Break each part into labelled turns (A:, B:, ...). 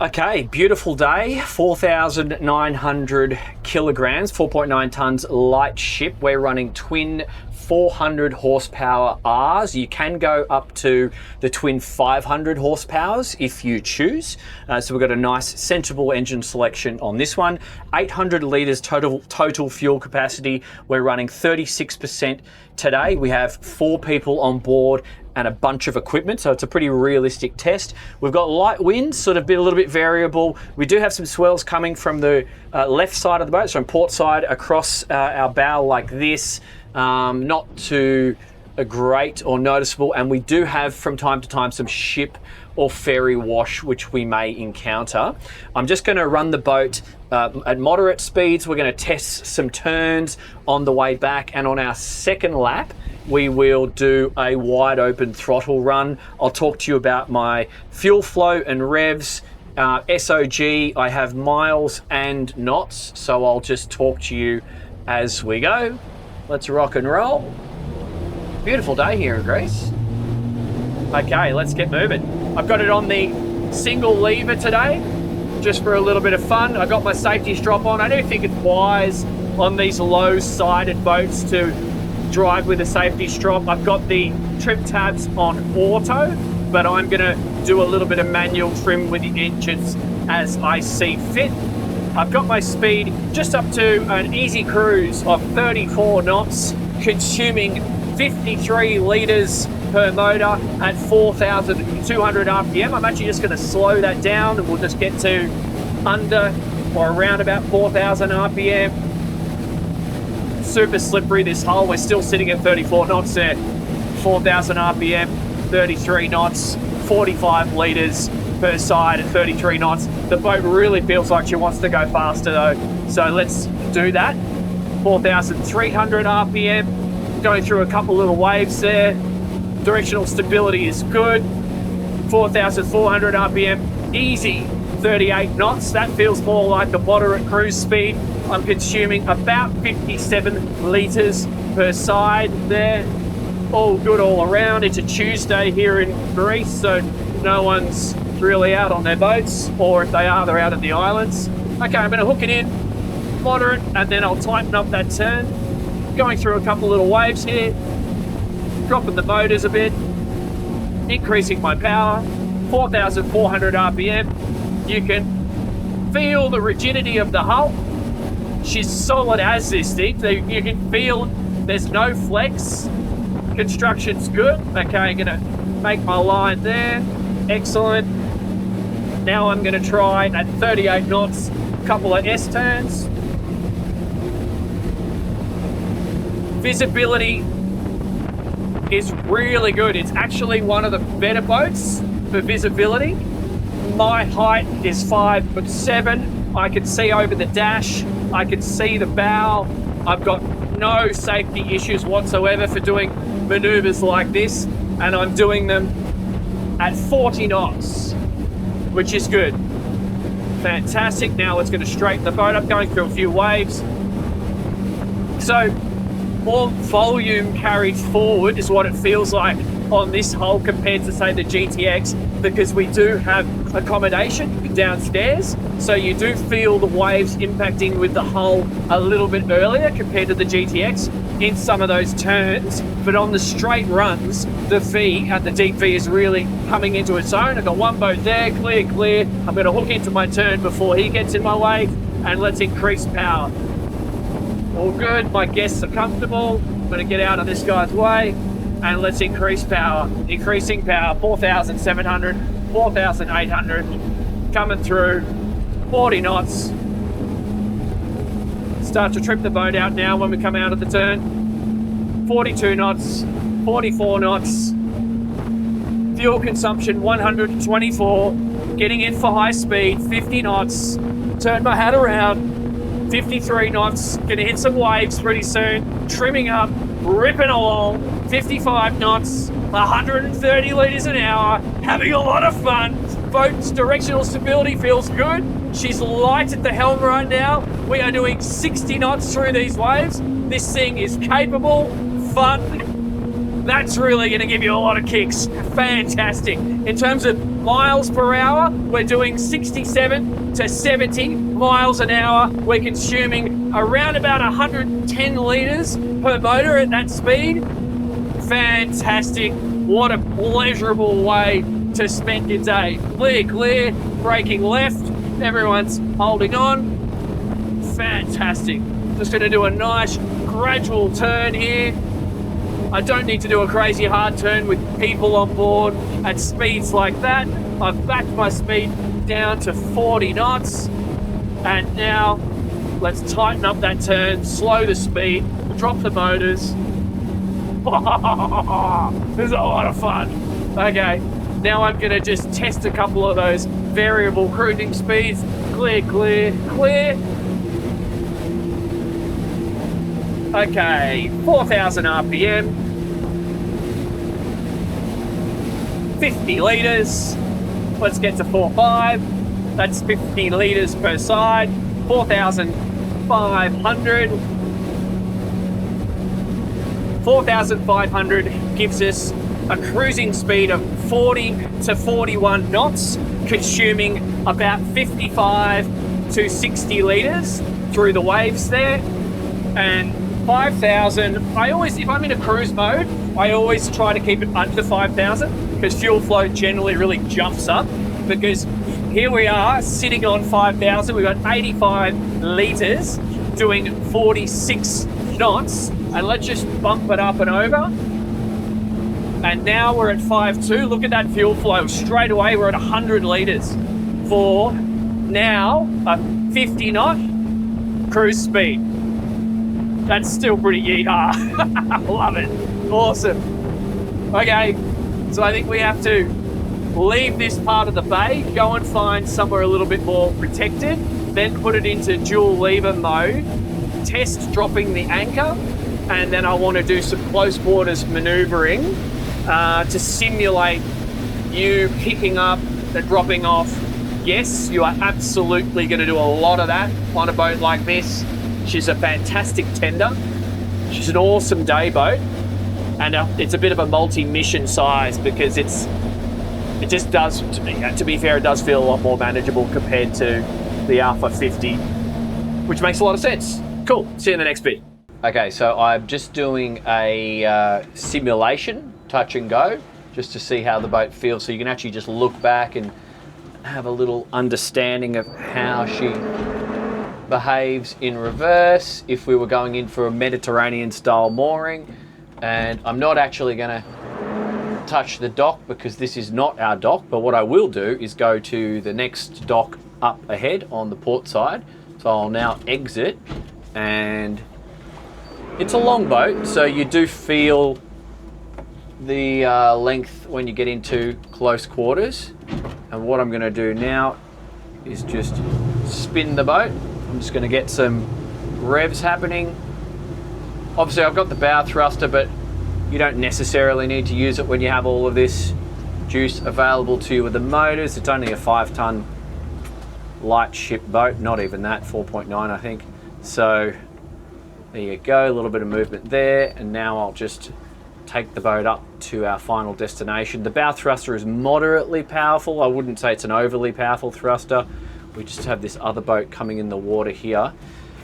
A: Okay, beautiful day, 4,900 kilograms, 4.9 tons light ship. We're running twin 400 horsepower Rs. You can go up to the twin 500 horsepowers if you choose. So we've got a nice sensible engine selection on this one. 800 litres total fuel capacity. We're running 36% today. We have 4 people on board and a bunch of equipment, so it's a pretty realistic test. We've got light winds, sort of a little bit variable. We do have some swells coming from the left side of the boat, so on port side across our bow like this. Not too great or noticeable, and we do have from time to time some ship or ferry wash which we may encounter. I'm just going to run the boat at moderate speeds. We're going to test some turns on the way back, and on our second lap we will do a wide open throttle run. I'll talk to you about my fuel flow and revs. SOG, I have miles and knots, so I'll just talk to you as we go. Let's rock and roll. Beautiful day here in Greece. Okay, let's get moving. I've got it on the single lever today, just for a little bit of fun. I got my safety strap on. I do think it's wise on these low-sided boats to drive with a safety strap. I've got the trim tabs on auto, but I'm gonna do a little bit of manual trim with the engines as I see fit. I've got my speed just up to an easy cruise of 34 knots, consuming 53 litres per motor at 4,200 RPM. I'm actually just gonna slow that down and we'll just get to under or around about 4,000 RPM. Super slippery this hull. We're still sitting at 34 knots there. 4,000 RPM, 33 knots, 45 litres per side at 33 knots. The boat really feels like she wants to go faster though. So let's do that. 4,300 RPM, going through a couple little waves there. Directional stability is good. 4,400 RPM, easy 38 knots. That feels more like the moderate cruise speed. I'm consuming about 57 litres per side there. All good all around. It's a Tuesday here in Greece, so no one's really out on their boats, or if they are, they're out at the islands. Okay, I'm gonna hook it in moderate, and then I'll tighten up that turn. Going through a couple little waves here, dropping the motors a bit, increasing my power, 4,400 RPM. You can feel the rigidity of the hull. She's solid as this thing. You can feel there's no flex. Construction's good. Okay, I'm gonna make my line there. Excellent. Now I'm gonna try at 38 knots, a couple of S turns. Visibility is really good. It's actually one of the better boats for visibility. My height is 5'7". I can see over the dash. I can see the bow. I've got no safety issues whatsoever for doing maneuvers like this, and I'm doing them at 40 knots, which is good. Fantastic. Now it's going to straighten the boat up, going through a few waves. So more volume carried forward is what it feels like on this hull compared to, say, the GTX, because we do have accommodation downstairs, so you do feel the waves impacting with the hull a little bit earlier compared to the GTX in some of those turns. But on the straight runs, the V at the deep V is really coming into its own. I've got one boat there, clear. I'm going to hook into my turn before he gets in my way, and let's increase power. All good, my guests are comfortable. I'm going to get out of this guy's way, and let's increase power. Increasing power, 4,700, 4,800, coming through, 40 knots. Start to trip the boat out now when we come out of the turn. 42 knots, 44 knots. Fuel consumption, 124. Getting in for high speed, 50 knots. Turn my hat around, 53 knots. Gonna hit some waves pretty soon. Trimming up, ripping along, 55 knots, 130 litres an hour, having a lot of fun. Boat's directional stability feels good. She's light at the helm right now. We are doing 60 knots through these waves. This thing is capable, fun. That's really going to give you a lot of kicks. Fantastic. In terms of miles per hour, we're doing 67 to 70 miles an hour. We're consuming around about 110 litres per motor at that speed. Fantastic. What a pleasurable way to spend your day. Clear, clear, braking left. Everyone's holding on. Fantastic. Just going to do a nice gradual turn here. I don't need to do a crazy hard turn with people on board at speeds like that. I've backed my speed down to 40 knots. And now let's tighten up that turn, slow the speed, drop the motors. This is a lot of fun. Okay, now I'm gonna just test a couple of those variable cruising speeds. Clear, clear, clear. Okay, 4,000 RPM. 50 litres. Let's get to 4.5. That's 50 litres per side. 4,500. 4,500 gives us a cruising speed of 40 to 41 knots, consuming about 55 to 60 litres through the waves there. And 5,000, if I'm in a cruise mode, I always try to keep it under 5,000 because fuel flow generally really jumps up, because here we are sitting on 5,000. We've got 85 litres doing 46 knots, and let's just bump it up and over. And now we're at 5.2. Look at that fuel flow. Straight away, we're at 100 litres for now a 50 knot cruise speed. That's still pretty yeehaw. Love it. Awesome. Okay, so I think we have to leave this part of the bay, go and find somewhere a little bit more protected, then put it into dual lever mode, test dropping the anchor, and then I want to do some close quarters maneuvering to simulate you picking up and dropping off. Yes, you are absolutely going to do a lot of that on a boat like this. She's a fantastic tender. She's an awesome day boat, and it's a bit of a multi-mission size because it just does, to be fair, it does feel a lot more manageable compared to the Alpha 50, which makes a lot of sense. Cool, see you in the next bit. Okay, so I'm just doing a simulation, touch and go, just to see how the boat feels, so you can actually just look back and have a little understanding of how she behaves in reverse if we were going in for a Mediterranean style mooring. And I'm not actually going to touch the dock because this is not our dock, but what I will do is go to the next dock up ahead on the port side. So I'll now exit, and it's a long boat, so you do feel the length when you get into close quarters. And what I'm going to do now is just spin the boat. I'm just going to get some revs happening. Obviously I've got the bow thruster, but you don't necessarily need to use it when you have all of this juice available to you with the motors. It's only a 5-ton light ship boat, not even that, 4.9 I think. So there you go, a little bit of movement there, and now I'll just take the boat up to our final destination. The bow thruster is moderately powerful. I wouldn't say it's an overly powerful thruster. We just have this other boat coming in the water here.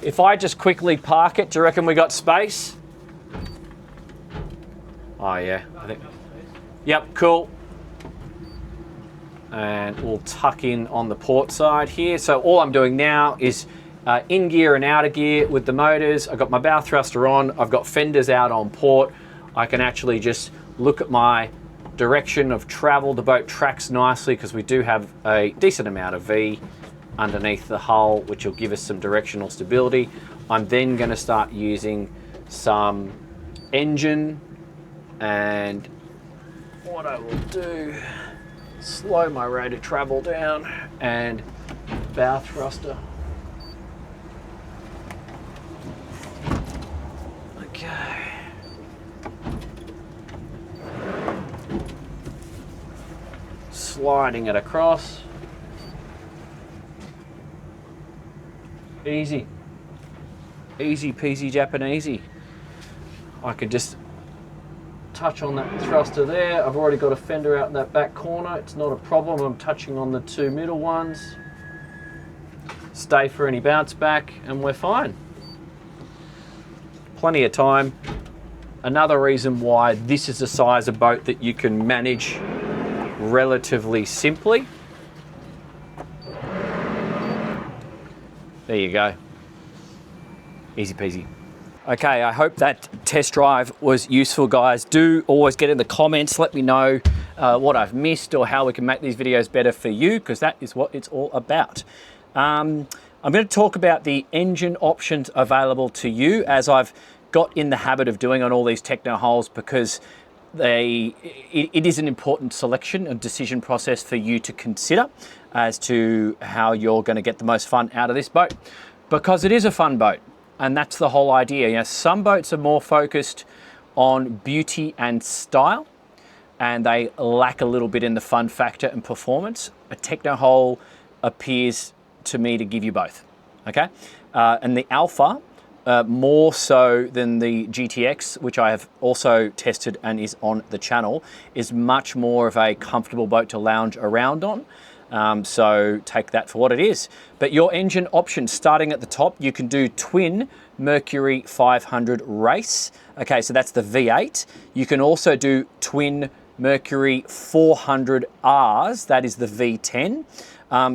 A: If I just quickly park it, do you reckon we got space? Oh yeah, I think. Yep, cool. And we'll tuck in on the port side here. So all I'm doing now is in gear and out of gear with the motors. I've got my bow thruster on. I've got fenders out on port. I can actually just look at my direction of travel. The boat tracks nicely because we do have a decent amount of V underneath the hull, which will give us some directional stability. I'm then going to start using some engine, and what I will do, slow my rate of travel down, and bow thruster. Okay. Sliding it across. Easy. Easy peasy Japanesey. I could just touch on that thruster there. I've already got a fender out in that back corner. It's not a problem. I'm touching on the two middle ones. Stay for any bounce back and we're fine. Plenty of time. Another reason why this is a size of boat that you can manage relatively simply. There you go. Easy peasy. Okay, I hope that test drive was useful, guys. Do always get in the comments, let me know what I've missed or how we can make these videos better for you, because that is what it's all about. I'm going to talk about the engine options available to you, as I've got in the habit of doing on all these Technohulls, because it is an important selection and decision process for you to consider as to how you're going to get the most fun out of this boat, because it is a fun boat. And that's the whole idea. You know, some boats are more focused on beauty and style, and they lack a little bit in the fun factor and performance. A Technohull appears to me to give you both, okay? And the Alpha, more so than the GTX, which I have also tested and is on the channel, is much more of a comfortable boat to lounge around on. So take that for what it is. But your engine options, starting at the top, you can do twin Mercury 500 race. Okay, so that's the V8. You can also do twin Mercury 400Rs, that is the V10.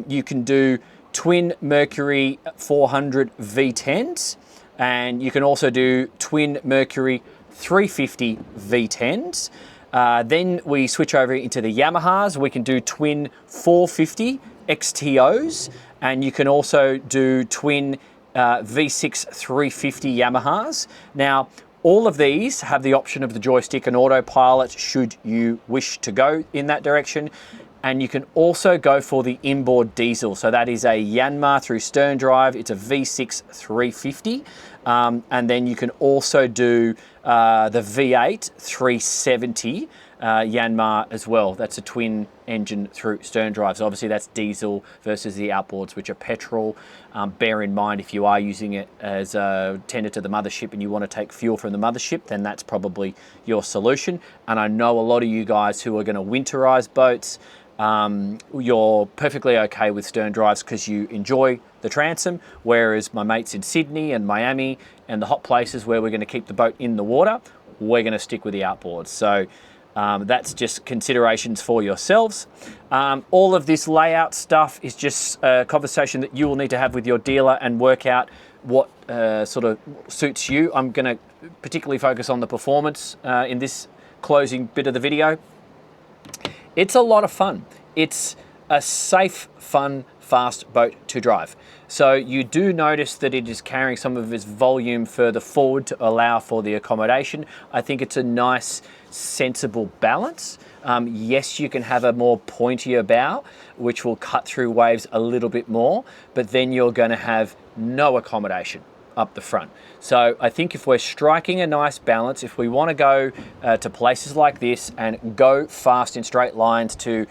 A: You can do twin Mercury 400 V10s, and you can also do twin Mercury 350 V10s. Then we switch over into the Yamahas. We can do twin 450 XTOs, and you can also do twin V6 350 Yamahas. Now, all of these have the option of the joystick and autopilot should you wish to go in that direction. And you can also go for the inboard diesel. So that is a Yanmar through stern drive. It's a V6 350. And then you can also do the V8 370 Yanmar as well. That's a twin engine through stern drive. So obviously that's diesel versus the outboards, which are petrol. Bear in mind, if you are using it as a tender to the mothership and you want to take fuel from the mothership, then that's probably your solution. And I know a lot of you guys who are going to winterize boats, you're perfectly okay with stern drives because you enjoy the transom, whereas my mates in Sydney and Miami and the hot places where we're going to keep the boat in the water, we're going to stick with the outboards. So that's just considerations for yourselves. All of this layout stuff is just a conversation that you will need to have with your dealer and work out what sort of suits you. I'm going to particularly focus on the performance in this closing bit of the video. It's a lot of fun. It's a safe, fun, fast boat to drive. So you do notice that it is carrying some of its volume further forward to allow for the accommodation. I think it's a nice, sensible balance. Yes, you can have a more pointier bow, which will cut through waves a little bit more, but then you're going to have no accommodation up the front. So I think if we're striking a nice balance, if we want to go to places like this and go fast in straight lines to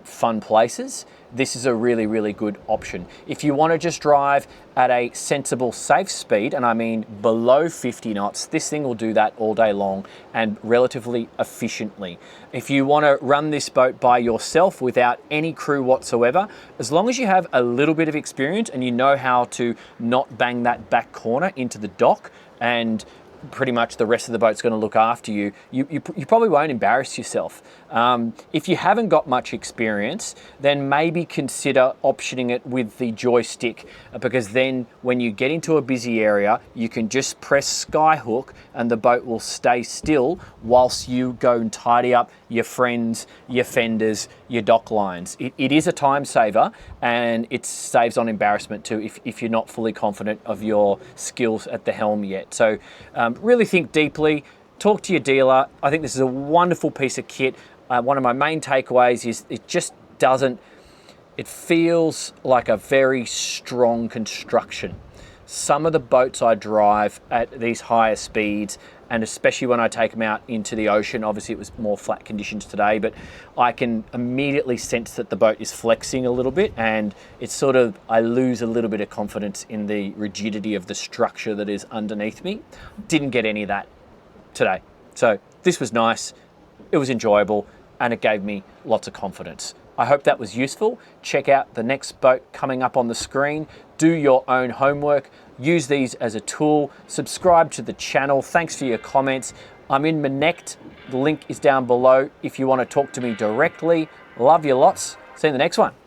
A: fun places, this is a really, really good option. If you want to just drive at a sensible, safe speed, and I mean below 50 knots, this thing will do that all day long and relatively efficiently. If you want to run this boat by yourself without any crew whatsoever, as long as you have a little bit of experience and you know how to not bang that back corner into the dock, and pretty much the rest of the boat's going to look after you, you probably won't embarrass yourself. If you haven't got much experience, then maybe consider optioning it with the joystick, because then when you get into a busy area, you can just press skyhook and the boat will stay still whilst you go and tidy up your friends, your fenders, your dock lines. It is a time saver, and it saves on embarrassment too if you're not fully confident of your skills at the helm yet. So really think deeply, talk to your dealer. I think this is a wonderful piece of kit. One of my main takeaways is it feels like a very strong construction. Some of the boats I drive at these higher speeds, and especially when I take them out into the ocean, obviously it was more flat conditions today, but I can immediately sense that the boat is flexing a little bit, and it's sort of, I lose a little bit of confidence in the rigidity of the structure that is underneath me. Didn't get any of that today. So This was nice, it was enjoyable, and it gave me lots of confidence. I hope that was useful. Check out the next boat coming up on the screen. Do your own homework. Use these as a tool. Subscribe to the channel. Thanks for your comments. I'm in Manect. The link is down below if you want to talk to me directly. Love you lots. See you in the next one.